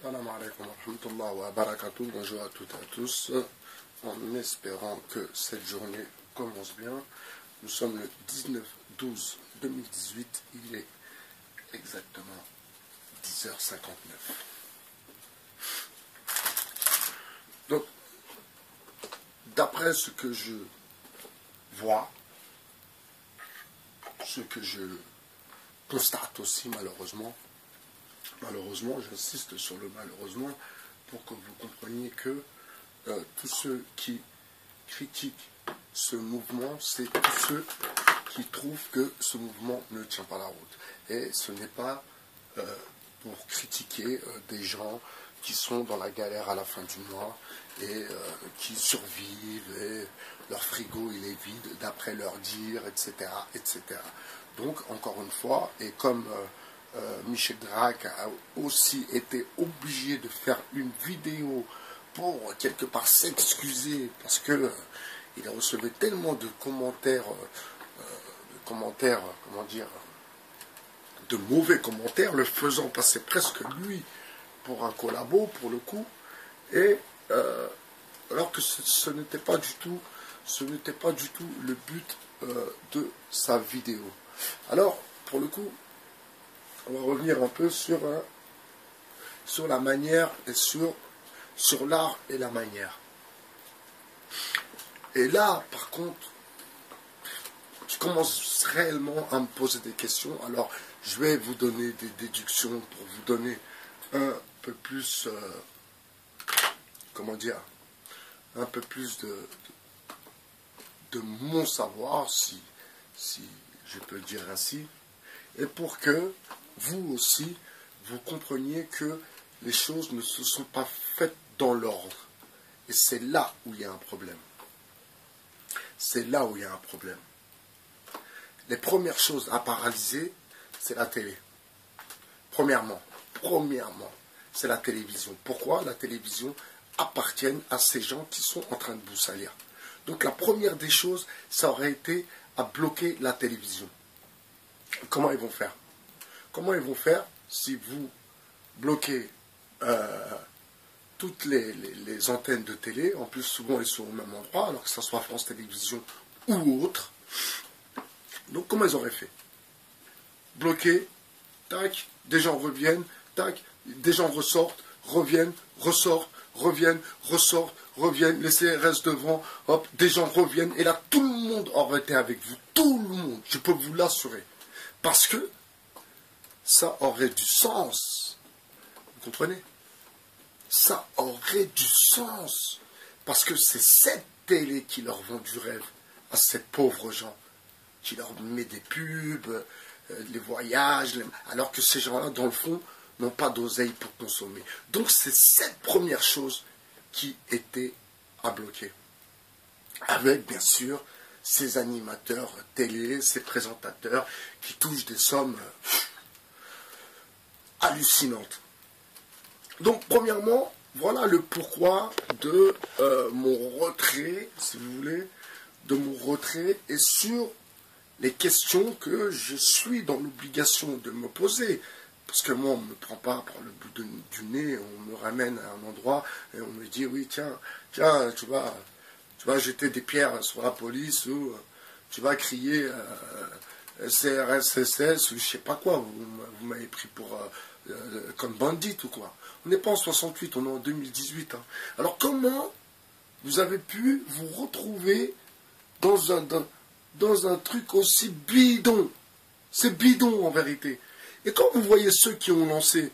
Salam alaikum wa rahmatullahi wa barakatuh. Bonjour à toutes et à tous. En espérant que cette journée commence bien. Nous sommes le 19/12/2018. Il est exactement 10h59. Donc, d'après ce que je vois, ce que je constate aussi malheureusement, j'insiste sur le malheureusement, pour que vous compreniez que tous ceux qui critiquent ce mouvement, c'est tous ceux qui trouvent que ce mouvement ne tient pas la route. Et ce n'est pas pour critiquer des gens qui sont dans la galère à la fin du mois et qui survivent et leur frigo il est vide d'après leur dire, etc., etc. Donc, encore une fois, et comme Michel Drac a aussi été obligé de faire une vidéo pour quelque part s'excuser parce que il a reçu tellement de commentaires, comment dire, de mauvais commentaires, le faisant passer presque lui pour un collabo pour le coup, et alors que ce n'était pas du tout, le but de sa vidéo. Alors, pour le coup, on va revenir un peu sur la manière et sur l'art et la manière. Et là, par contre, je commence réellement à me poser des questions. Alors, je vais vous donner des déductions pour vous donner un peu plus, comment dire, un peu plus de mon savoir, si je peux le dire ainsi, et pour que vous aussi, vous compreniez que les choses ne se sont pas faites dans l'ordre. Et c'est là où il y a un problème. C'est là où il y a un problème. Les premières choses à paralyser, c'est la télé. Premièrement, c'est la télévision. Pourquoi la télévision appartient à ces gens qui sont en train de vous salir? Donc la première des choses, ça aurait été à bloquer la télévision. Comment ils vont faire? Comment ils vont faire si vous bloquez toutes les antennes de télé? En plus, souvent, elles sont au même endroit, alors que ce soit France Télévisions ou autre. Donc, comment ils auraient fait? Bloquer, tac, des gens reviennent, tac, des gens ressortent, reviennent, ressortent, reviennent, ressortent, reviennent, les CRS devant, hop, des gens reviennent, et là, tout le monde aurait été avec vous. Tout le monde, je peux vous l'assurer. Parce que ça aurait du sens. Vous comprenez? Ça aurait du sens. Parce que c'est cette télé qui leur vend du rêve à ces pauvres gens. Qui leur met des pubs, les voyages, alors que ces gens-là, dans le fond, n'ont pas d'oseille pour consommer. Donc c'est cette première chose qui était à bloquer. Avec, bien sûr, ces animateurs télé, ces présentateurs qui touchent des sommes hallucinantes. Donc, premièrement, voilà le pourquoi de mon retrait, si vous voulez, de mon retrait, et sur les questions que je suis dans l'obligation de me poser. Parce que moi, on ne me prend pas par le bout du nez, on me ramène à un endroit et on me dit, oui, tiens, tu vas jeter des pierres sur la police, ou tu vas crier CRSSS, ou je sais pas quoi, vous m'avez pris pour comme bandit ou quoi. On n'est pas en 68, on est en 2018. Hein. Alors comment vous avez pu vous retrouver dans un truc aussi bidon? C'est bidon en vérité. Et quand vous voyez ceux qui ont lancé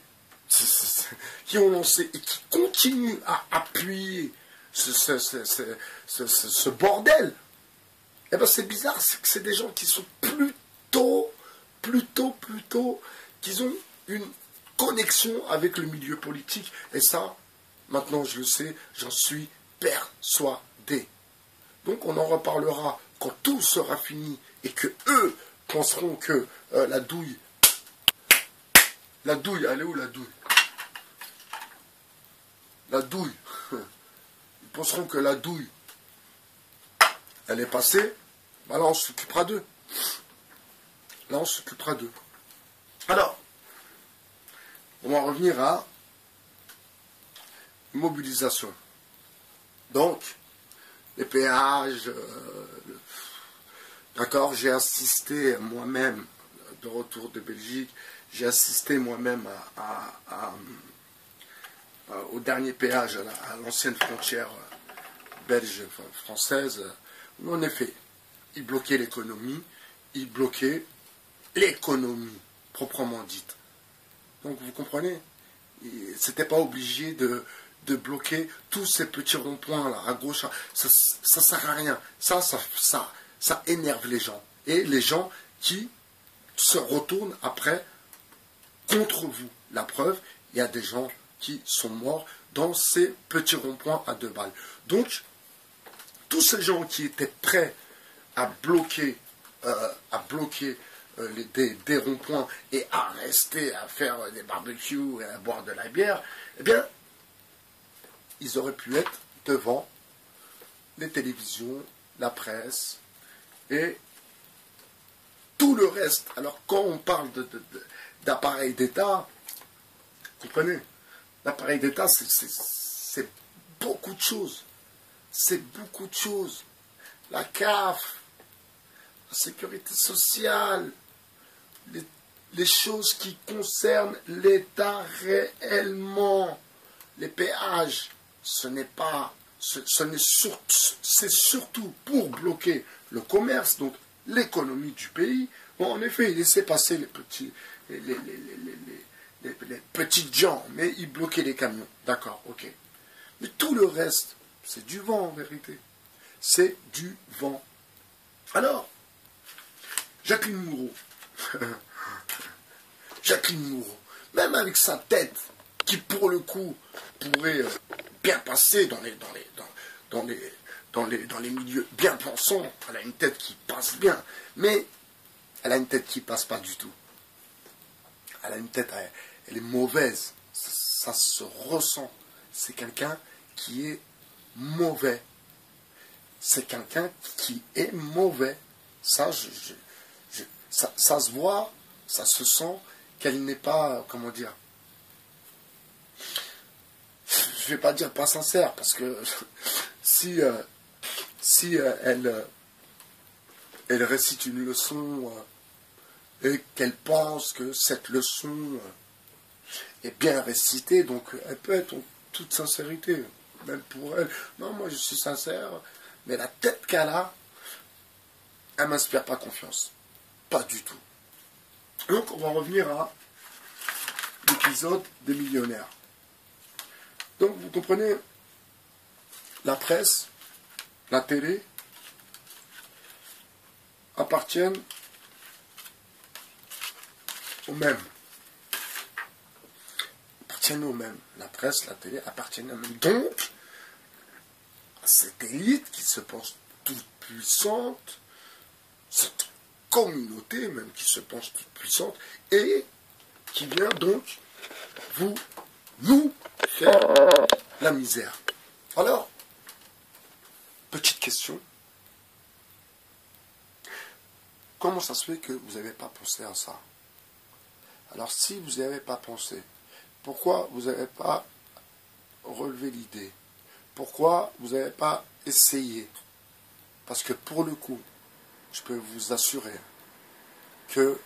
et qui continuent à appuyer ce bordel, eh ben c'est bizarre, c'est que c'est des gens qui sont plutôt, qu'ils ont une connexion avec le milieu politique. Et ça, maintenant je le sais, j'en suis persuadé. Donc on en reparlera quand tout sera fini et que eux penseront que la douille, elle est où la douille? La douille. Ils penseront que la douille, elle est passée. Bah là, on s'occupera d'eux. Alors, on va revenir à mobilisation. Donc, les péages, d'accord, j'ai assisté moi-même, de retour de Belgique, j'ai assisté moi-même au dernier péage, à l'ancienne frontière belge-française, où en effet, ils bloquaient l'économie, proprement dite. Donc vous comprenez, c'était pas obligé de bloquer tous ces petits ronds-points là, à gauche, ça sert à rien. Ça énerve les gens. Et les gens qui se retournent après contre vous. La preuve, il y a des gens qui sont morts dans ces petits ronds-points à 2 balles. Donc, tous ces gens qui étaient prêts à bloquer des ronds-points et à rester à faire des barbecues et à boire de la bière, eh bien, ils auraient pu être devant les télévisions, la presse et tout le reste. Alors, quand on parle d'appareil d'État, vous comprenez, l'appareil d'État, c'est beaucoup de choses. C'est beaucoup de choses. La CAF, la sécurité sociale, les choses qui concernent l'État réellement. Les péages, c'est surtout pour bloquer le commerce, donc l'économie du pays. Bon, en effet, il laissait passer les petites gens, mais il bloquait les camions. D'accord, ok. Mais tout le reste, c'est du vent en vérité. C'est du vent. Alors, Jacqueline Moreau, même avec sa tête, qui pour le coup pourrait bien passer dans les milieux bien pensants, elle a une tête qui passe bien, mais elle a une tête qui passe pas du tout. Elle a une tête, elle est mauvaise, ça se ressent. C'est quelqu'un qui est mauvais. C'est quelqu'un qui est mauvais. Ça, ça se voit, ça se sent qu'elle n'est pas, comment dire, je vais pas dire pas sincère, parce que si elle récite une leçon et qu'elle pense que cette leçon est bien récitée, donc elle peut être en toute sincérité, même pour elle. Non, moi je suis sincère, mais la tête qu'elle a, elle m'inspire pas confiance. Pas du tout. Donc on va revenir à l'épisode des millionnaires. Donc vous comprenez, la presse, la télé appartiennent aux mêmes. Appartiennent aux mêmes. La presse, la télé appartiennent aux mêmes. Donc, à cette élite qui se pense toute puissante, cette communauté même qui se pense toute puissante, et qui vient donc nous faire la misère. Alors, petite question. Comment ça se fait que vous n'avez pas pensé à ça? Alors, si vous n'y avez pas pensé, pourquoi vous n'avez pas relevé l'idée? Pourquoi vous n'avez pas essayé? Parce que pour le coup, je peux vous assurer que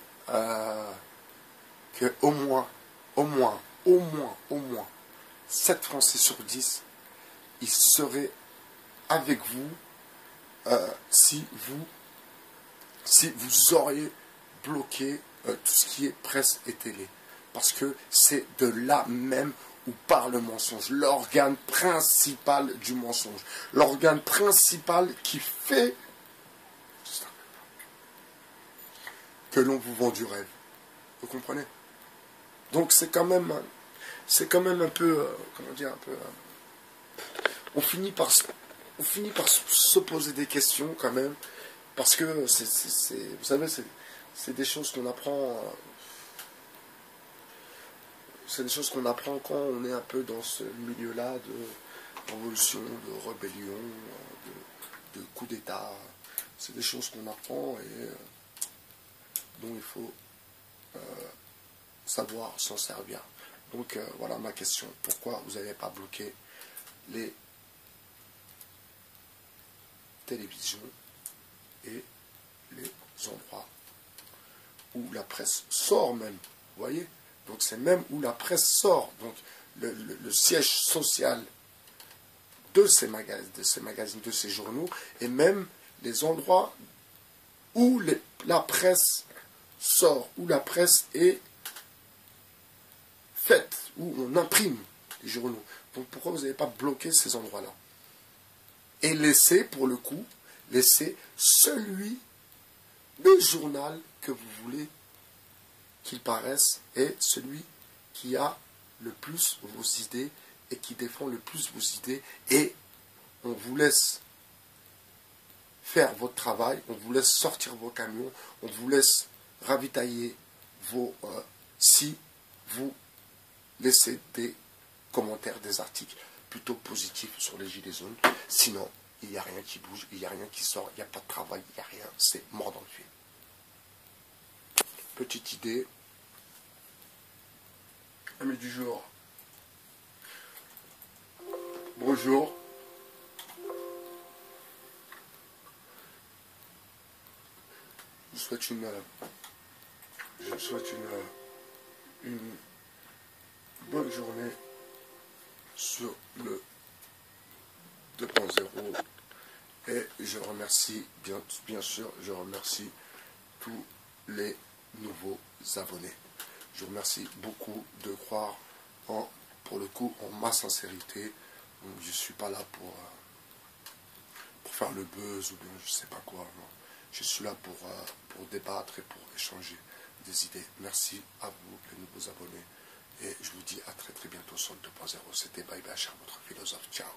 au moins 7 Français sur 10, ils seraient avec vous si vous auriez bloqué tout ce qui est presse et télé. Parce que c'est de là même où part le mensonge, l'organe principal du mensonge, l'organe principal qui fait que l'on vous vend du rêve. Vous comprenez? Donc c'est quand même un peu, comment dire, un peu, on finit par se poser des questions quand même, parce que vous savez, c'est des choses qu'on apprend, c'est des choses qu'on apprend quand on est un peu dans ce milieu-là de révolution, de rébellion, de coup d'État. C'est des choses qu'on apprend et dont il faut savoir s'en servir. Donc voilà ma question. Pourquoi vous n'avez pas bloqué les télévisions et les endroits où la presse sort même. Vous voyez? Donc c'est même où la presse sort. Donc le siège social de ces magazines, de ces journaux, et même les endroits où la presse sort, où la presse est faite, où on imprime les journaux. Donc pourquoi vous n'avez pas bloqué ces endroits-là? Et laissez, pour le coup, laissez celui de journal que vous voulez qu'il paraisse et celui qui a le plus vos idées et qui défend le plus vos idées, et on vous laisse faire votre travail, on vous laisse sortir vos camions, on vous laisse ravitailler vos... si vous laissez des commentaires, des articles plutôt positifs sur les gilets jaunes. Sinon, il n'y a rien qui bouge, il n'y a rien qui sort, il n'y a pas de travail, il n'y a rien, c'est mort dans le film. Petite idée. Amis du jour. Bonjour. Je vous souhaite une bonne journée sur le 2.0, et je remercie bien sûr, je remercie tous les nouveaux abonnés. Je vous remercie beaucoup de croire pour le coup en ma sincérité. Donc, je ne suis pas là pour faire le buzz ou bien je sais pas quoi. Non. Je suis là pour débattre et pour échanger des idées. Merci à vous, les nouveaux abonnés. Et je vous dis à très très bientôt sur le 2.0. C'était Bye Bye, cher votre philosophe. Ciao.